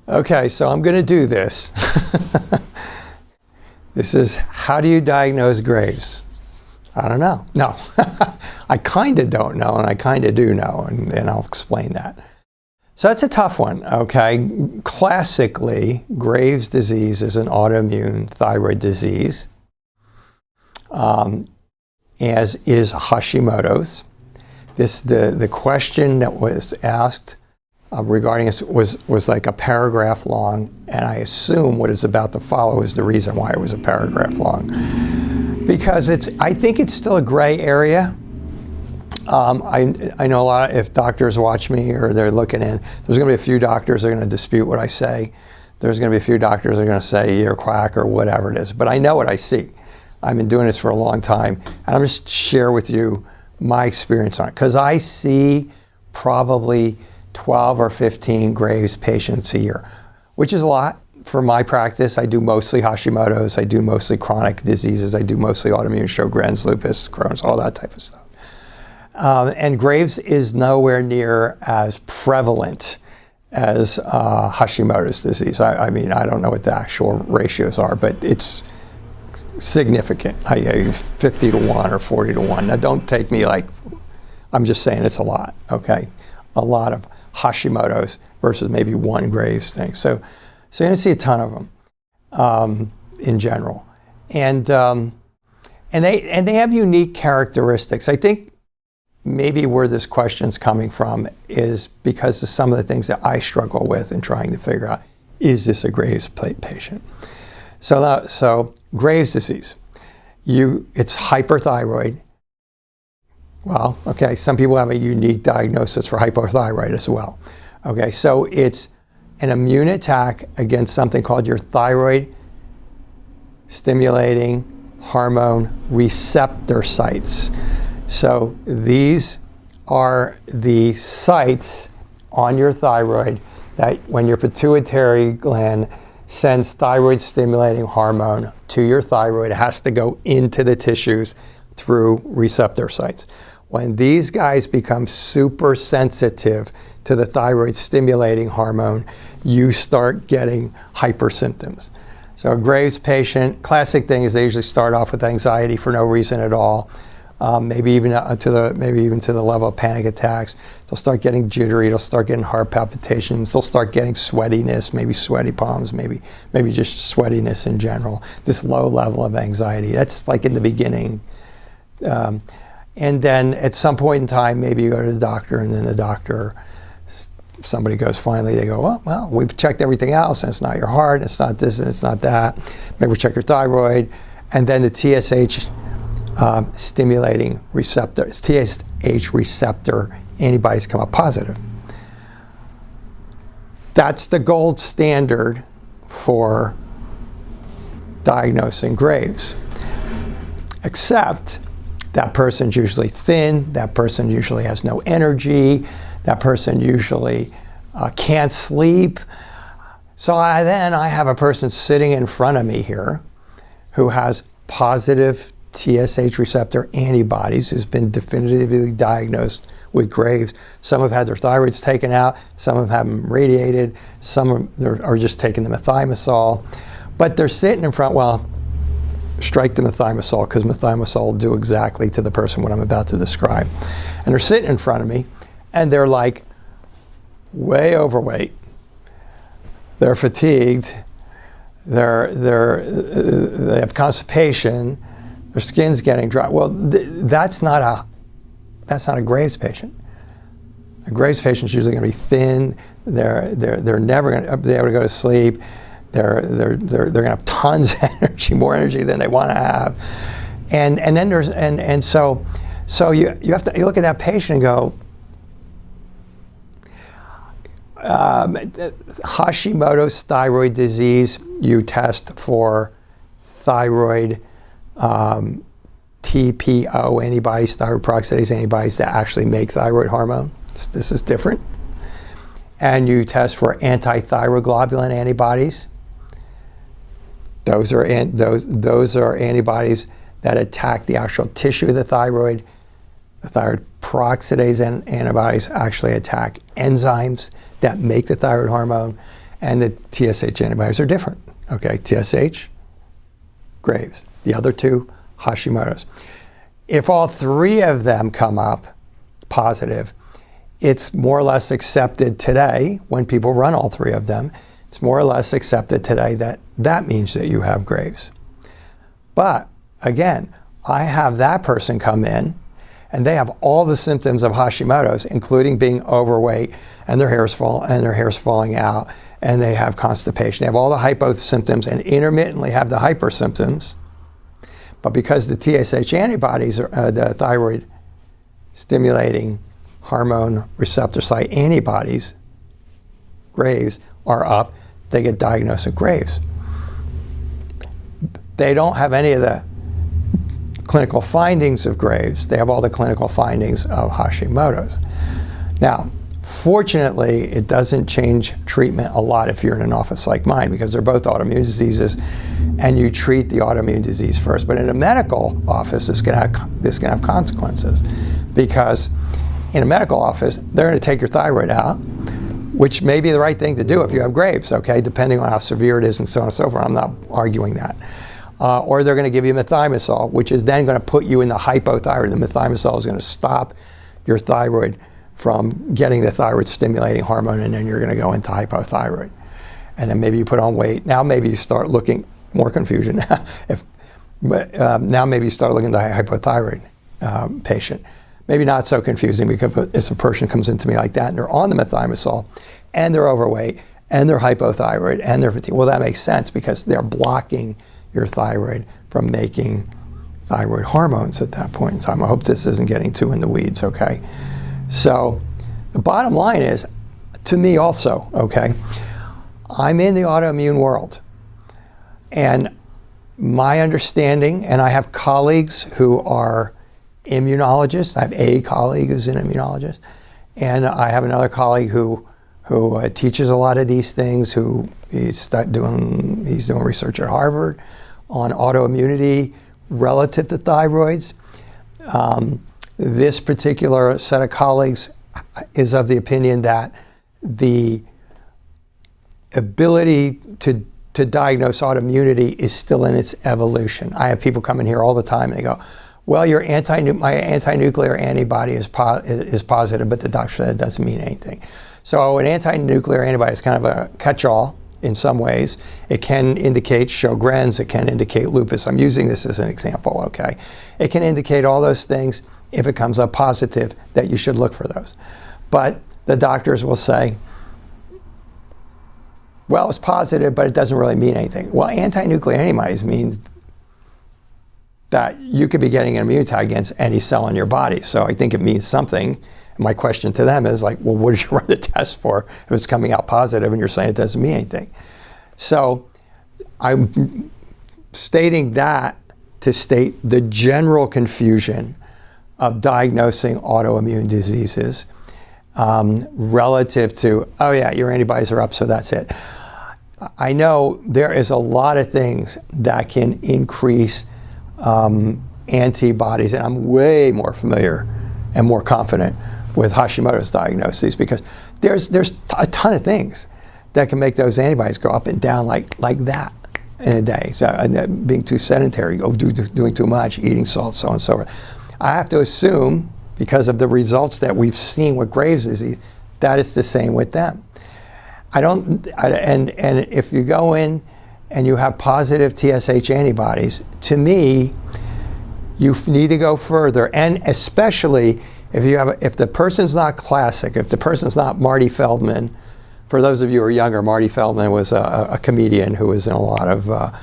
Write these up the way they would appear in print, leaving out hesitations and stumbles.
Okay, so I'm going to do this. This is, how do you diagnose Graves? I don't know. No, I kind of don't know, and I kind of do know, and I'll explain that. So that's a tough one, okay? Classically, Graves' disease is an autoimmune thyroid disease, as is Hashimoto's. The question that was asked regarding this was like a paragraph long, and I assume what is about to follow is the reason why it was a paragraph long. Because I think it's still a gray area. I know a lot if doctors watch me or they're looking in, there's going to be a few doctors that are going to dispute what I say. There's going to be a few doctors that are going to say you're a quack or whatever it is. But I know what I see. I've been doing this for a long time, and I'm just share with you my experience on it. Because I see probably 12 or 15 Graves patients a year, which is a lot for my practice. I do mostly Hashimoto's, I do mostly chronic diseases, I do mostly autoimmune Sjogren's, lupus, Crohn's, all that type of stuff. And Graves is nowhere near as prevalent as Hashimoto's disease. I mean, I don't know what the actual ratios are, but it's significant. 50 to 1 or 40 to 1. Now, don't take me like, I'm just saying it's a lot, okay? A lot of Hashimoto's versus maybe one Graves thing. So you're going to see a ton of them in general. And they have unique characteristics. I think maybe where this question's coming from is because of some of the things that I struggle with in trying to figure out, is this a Graves patient? So Graves' disease, it's hyperthyroid. Well, okay, some people have a unique diagnosis for hypothyroid as well. Okay, so it's an immune attack against something called your thyroid stimulating hormone receptor sites. So these are the sites on your thyroid that when your pituitary gland sends thyroid stimulating hormone to your thyroid, it has to go into the tissues through receptor sites. When these guys become super sensitive to the thyroid stimulating hormone, you start getting hyper symptoms. So a Graves patient, classic thing is they usually start off with anxiety for no reason at all. Maybe even to the level of panic attacks. They'll start getting jittery. They'll start getting heart palpitations. They'll start getting sweatiness, maybe sweaty palms, maybe just sweatiness in general. This low level of anxiety. That's like in the beginning. And then at some point in time, maybe you go to the doctor, and then the doctor, somebody goes, finally, they go, well, we've checked everything else, and it's not your heart, it's not this, and it's not that. Maybe we check your thyroid, and then the TSH stimulating receptor, TSH receptor antibodies come up positive. That's the gold standard for diagnosing Graves. Except that person's usually thin, that person usually has no energy, that person usually can't sleep. So I have a person sitting in front of me here who has positive TSH receptor antibodies, who's been definitively diagnosed with Graves. Some have had their thyroids taken out, some have had them radiated, some are just taking the methimazole. But they're sitting in front, well, strike the methimazole, because methimazole will do exactly to the person what I'm about to describe. And they're sitting in front of me, and they're like way overweight. They're fatigued. They have constipation. Their skin's getting dry. Well, that's not a Graves patient. A Graves patient's usually going to be thin. They're never going to be able to go to sleep. They're going to have tons of energy, more energy than they want to have. And then there's so you have to look at that patient and go, Hashimoto's thyroid disease, you test for thyroid TPO antibodies, thyroid peroxidase antibodies that actually make thyroid hormone. This is different. And you test for anti-thyroid globulin antibodies. Those are antibodies that attack the actual tissue of the thyroid. The thyroid peroxidase antibodies actually attack enzymes that make the thyroid hormone. And the TSH antibodies are different. Okay, TSH, Graves. The other two, Hashimoto's. If all three of them come up positive, it's more or less accepted today, when people run all three of them, it's more or less accepted today that that means that you have Graves. But again, I have that person come in and they have all the symptoms of Hashimoto's, including being overweight and their hair's falling out, and they have constipation. They have all the hypo symptoms and intermittently have the hyper symptoms. But because the TSH antibodies, the thyroid stimulating hormone receptor site antibodies, Graves, are up, they get diagnosed with Graves. They don't have any of the clinical findings of Graves. They have all the clinical findings of Hashimoto's. Now, fortunately, it doesn't change treatment a lot if you're in an office like mine, because they're both autoimmune diseases, and you treat the autoimmune disease first. But in a medical office, this can have consequences, because in a medical office, they're going to take your thyroid out, which may be the right thing to do if you have Graves, okay, depending on how severe it is and so on and so forth. I'm not arguing that. Or they're going to give you methimazole, which is then going to put you in the hypothyroid. The methimazole is going to stop your thyroid from getting the thyroid stimulating hormone, and then you're going to go into hypothyroid. And then maybe you put on weight. Now maybe you start looking, more confusion, now maybe you start looking at the hypothyroid patient. Maybe not so confusing, because if a person comes into me like that and they're on the methimazole and they're overweight and they're hypothyroid and they're fatigued, well, that makes sense, because they're blocking your thyroid from making thyroid hormones at that point in time. I hope this isn't getting too in the weeds, okay? So the bottom line is, to me also, okay, I'm in the autoimmune world. And my understanding, and I have colleagues who are immunologists. I have a colleague who's an immunologist. And I have another colleague who teaches a lot of these things, who he's doing research at Harvard on autoimmunity relative to thyroids. This particular set of colleagues is of the opinion that the ability to diagnose autoimmunity is still in its evolution. I have people come in here all the time and they go, well, my antinuclear antibody is positive, but the doctor said it doesn't mean anything. So an antinuclear antibody is kind of a catch-all in some ways. It can indicate Sjogren's, it can indicate lupus. I'm using this as an example, okay? It can indicate all those things. If it comes up positive, that you should look for those. But the doctors will say, well, it's positive, but it doesn't really mean anything. Well, antinuclear antibodies mean that you could be getting an immune tag against any cell in your body. So I think it means something. My question to them is like, well, what did you run the test for if it's coming out positive and you're saying it doesn't mean anything? So I'm stating that to state the general confusion of diagnosing autoimmune diseases relative to, oh yeah, your antibodies are up, so that's it. I know there is a lot of things that can increase antibodies, and I'm way more familiar and more confident with Hashimoto's diagnoses, because there's a ton of things that can make those antibodies go up and down like that in a day. So being too sedentary, doing too much, eating salt, so on and so forth. I have to assume, because of the results that we've seen with Graves' disease, that it's the same with them. And if you go in and you have positive TSH antibodies, to me, you need to go further, and especially if the person's not classic, if the person's not Marty Feldman. For those of you who are younger, Marty Feldman was a comedian who was in a lot of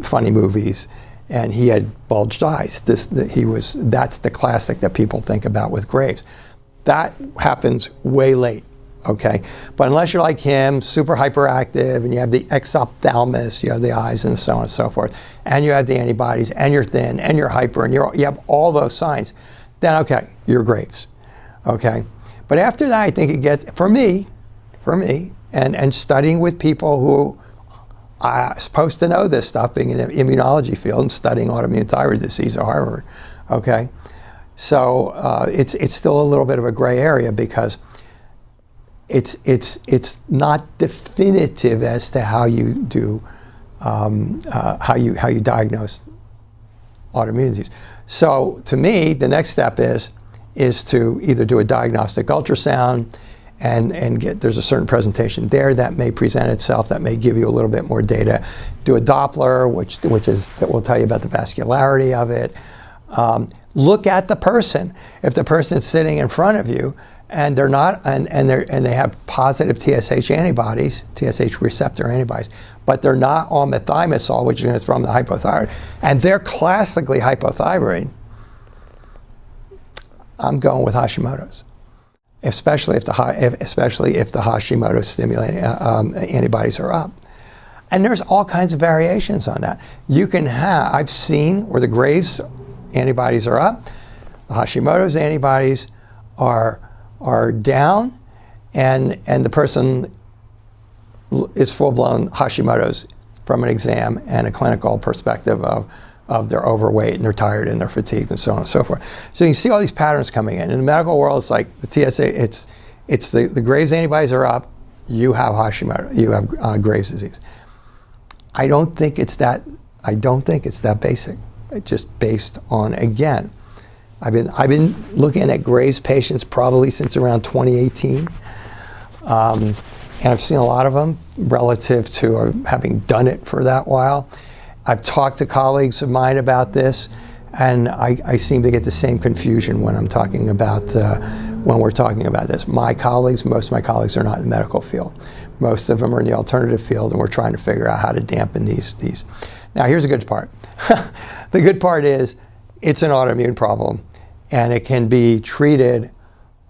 funny movies, and he had bulged eyes. That's the classic that people think about with Graves. That happens way late, okay? But unless you're like him, super hyperactive, and you have the exophthalmos, you have the eyes and so on and so forth, and you have the antibodies, and you're thin, and you're hyper, and you have all those signs, then okay, you're Graves, okay? But after that, I think it gets, for me, and studying with people who are supposed to know this stuff, being in the immunology field and studying autoimmune thyroid disease at Harvard, okay? So it's still a little bit of a gray area, because it's not definitive as to how you do how you diagnose autoimmune disease. So to me, the next step is to either do a diagnostic ultrasound and get, there's a certain presentation there that may present itself, that may give you a little bit more data. Do a Doppler, that will tell you about the vascularity of it. Look at the person. If the person's sitting in front of you and they're not, and they have positive TSH antibodies, TSH receptor antibodies, but they're not on methimazole, which is going to throw them the hypothyroid, and they're classically hypothyroid, I'm going with Hashimoto's, especially if the Hashimoto stimulating antibodies are up. And there's all kinds of variations on that. You can have, I've seen where the Graves antibodies are up, the Hashimoto's antibodies are down, and the person is full-blown Hashimoto's from an exam and a clinical perspective of they're overweight and they're tired and they're fatigued and so on and so forth. So you can see all these patterns coming in. In the medical world, it's like the TSA, it's the Graves antibodies are up, you have Hashimoto, you have Graves disease. I don't think it's that basic. It's just based on, again, I've been looking at Graves patients probably since around 2018. And I've seen a lot of them relative to having done it for that while. I've talked to colleagues of mine about this, and I seem to get the same confusion when I'm talking about, when we're talking about this. Most of my colleagues are not in the medical field. Most of them are in the alternative field, and we're trying to figure out how to dampen these. Now, here's the good part. The good part is it's an autoimmune problem, and it can be treated.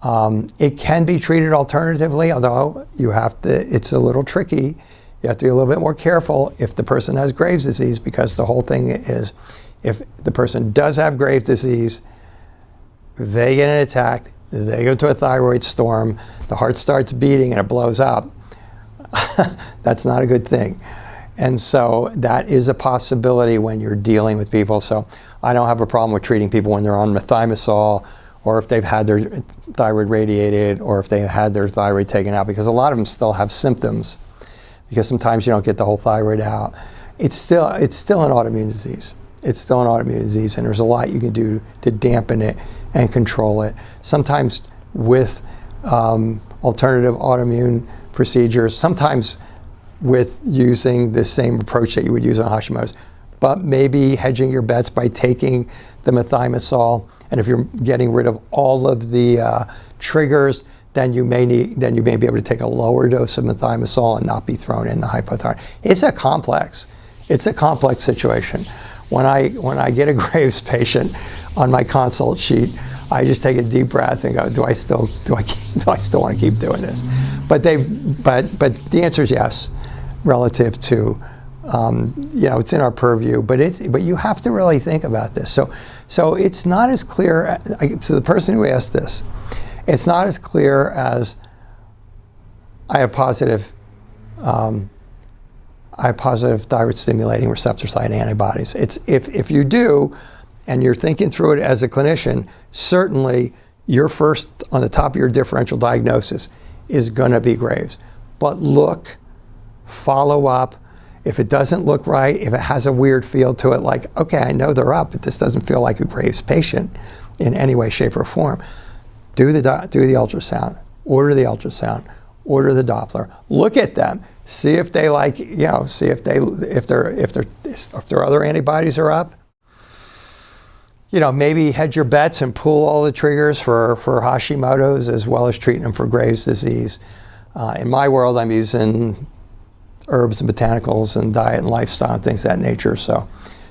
It can be treated alternatively, although it's a little tricky. You have to be a little bit more careful if the person has Graves' disease, because the whole thing is, if the person does have Graves' disease, they get an attack, they go to a thyroid storm, the heart starts beating and it blows up. That's not a good thing. And so that is a possibility when you're dealing with people. So I don't have a problem with treating people when they're on methimazole, or if they've had their thyroid radiated, or if they've had their thyroid taken out, because a lot of them still have symptoms, because sometimes you don't get the whole thyroid out. It's still an autoimmune disease. It's still an autoimmune disease, and there's a lot you can do to dampen it and control it. Sometimes with alternative autoimmune procedures, sometimes with using the same approach that you would use on Hashimoto's, but maybe hedging your bets by taking the methimazole. And if you're getting rid of all of the triggers, then you may be able to take a lower dose of methimazole and not be thrown in the hypothyroid. It's a complex situation. When I get a Graves patient on my consult sheet, I just take a deep breath and go, do I still want to keep doing this? But the answer is yes, relative to it's in our purview, but you have to really think about this. So it's not as clear to the person who asked this. It's not as clear as I have positive thyroid stimulating receptor site antibodies. It's if you do, and you're thinking through it as a clinician, certainly your first on the top of your differential diagnosis is going to be Graves. But look, follow up. If it doesn't look right, if it has a weird feel to it, like, okay, I know they're up, but this doesn't feel like a Graves patient in any way, shape, or form, do the ultrasound, order the ultrasound, order the Doppler, look at them, see if they if their other antibodies are up. Maybe hedge your bets and pull all the triggers for Hashimoto's as well as treating them for Graves' disease. In my world, I'm using herbs and botanicals and diet and lifestyle and things of that nature. So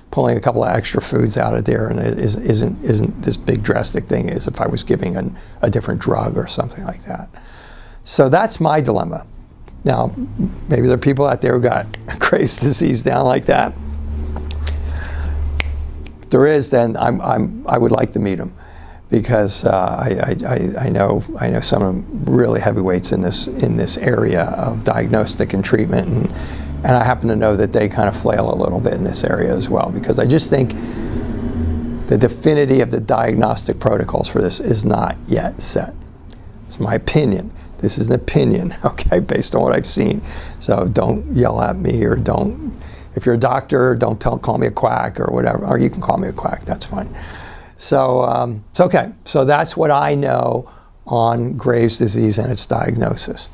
pulling a couple of extra foods out of there and isn't this big drastic thing as if I was giving a different drug or something like that. So that's my dilemma. Now, maybe there are people out there who got Graves' disease down like that. If there is, then I would like to meet them, because I know some of them really heavyweights in this area of diagnostic and treatment, and I happen to know that they kind of flail a little bit in this area as well, because I just think the definitivity of the diagnostic protocols for this is not yet set. It's my opinion. This is an opinion, okay, based on what I've seen. So don't yell at me, or don't, if you're a doctor, don't call me a quack or whatever, or you can call me a quack, that's fine. So, okay, so that's what I know on Graves' disease and its diagnosis.